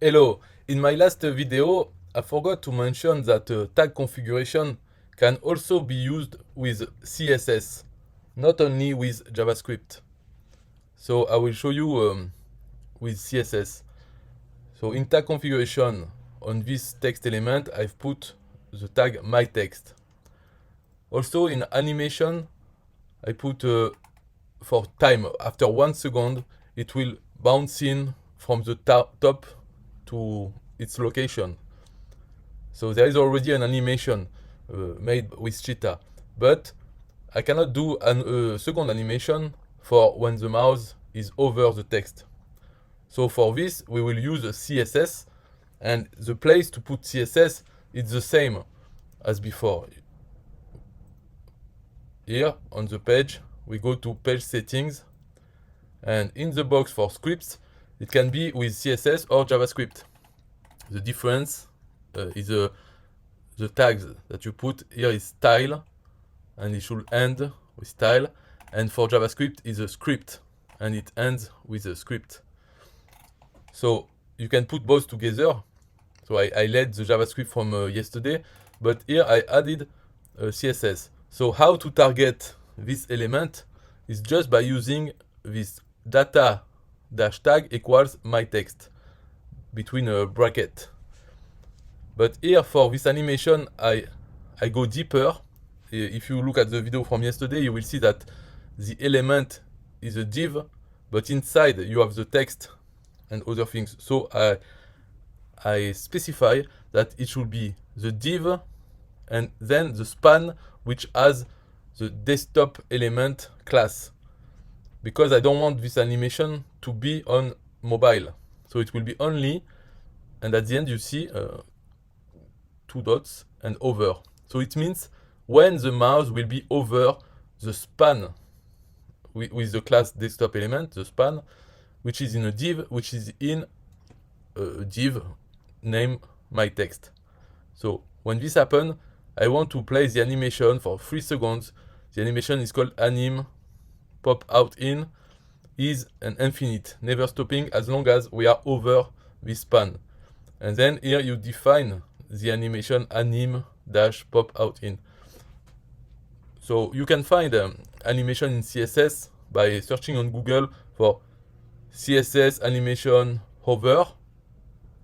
Hello, in my last video, I forgot to mention that tag configuration can also be used with CSS, not only with JavaScript. So I will show you with CSS. So in tag configuration, on this text element, I've put the tag my text. Also in animation, I put for time, after 1 second, it will bounce in from the top to its location. So there is already an animation made with Cheetah, but I cannot do a second animation for when the mouse is over the text. So for this, we will use a CSS, and the place to put CSS is the same as before. Here on the page, we go to page settings, and in the box for scripts, it can be with CSS or JavaScript. The difference is the tags that you put here is style, and it should end with style. And for JavaScript is a script, and it ends with a script. So you can put both together. So I led the JavaScript from yesterday, but here I added CSS. So how to target this element is just by using this data dash tag equals my text between a bracket. But here for this animation, I go deeper. If you look at the video from yesterday, you will see that the element is a div, but inside you have the text and other things. So I specify that it should be the div and then the span, which has the desktop element class, because I don't want this animation to be on mobile. So it will be only, and at the end you see 2 dots and over. So it means when the mouse will be over the span with the class desktop element, the span, which is in a div, which is in a div name my text. So when this happens, I want to play the animation for 3 seconds. The animation is called anim pop out in, is an infinite, never stopping as long as we are over this span. And then here you define the animation anim dash pop out in. So you can find animation in CSS by searching on Google for CSS animation hover,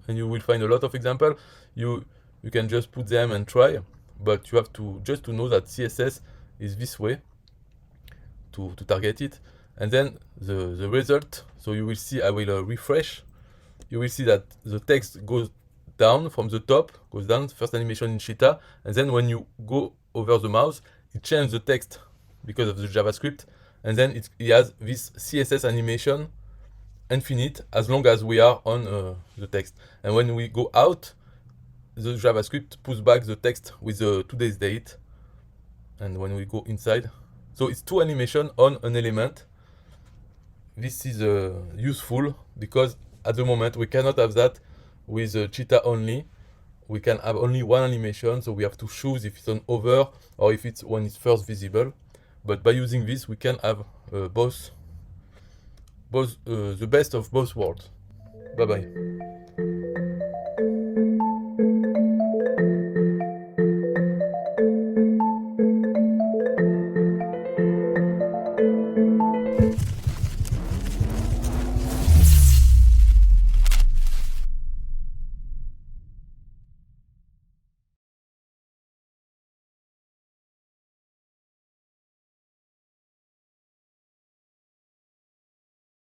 and you will find a lot of examples. You can just put them and try, but you have to just to know that CSS is this way to target it. And then the result, so you will see, I will refresh, you will see that the text goes down from the top, goes down, first animation in Cheetah, and then when you go over the mouse, it changes the text because of the JavaScript, and then it has this CSS animation infinite as long as we are on the text. And when we go out, the JavaScript puts back the text with the today's date, and when we go inside, so it's 2 animation on an element. This is useful because at the moment we cannot have that with Cheetah only. We can have only 1 animation, so we have to choose if it's on over or if it's when it's first visible. But by using this, we can have both the best of both worlds. Bye bye.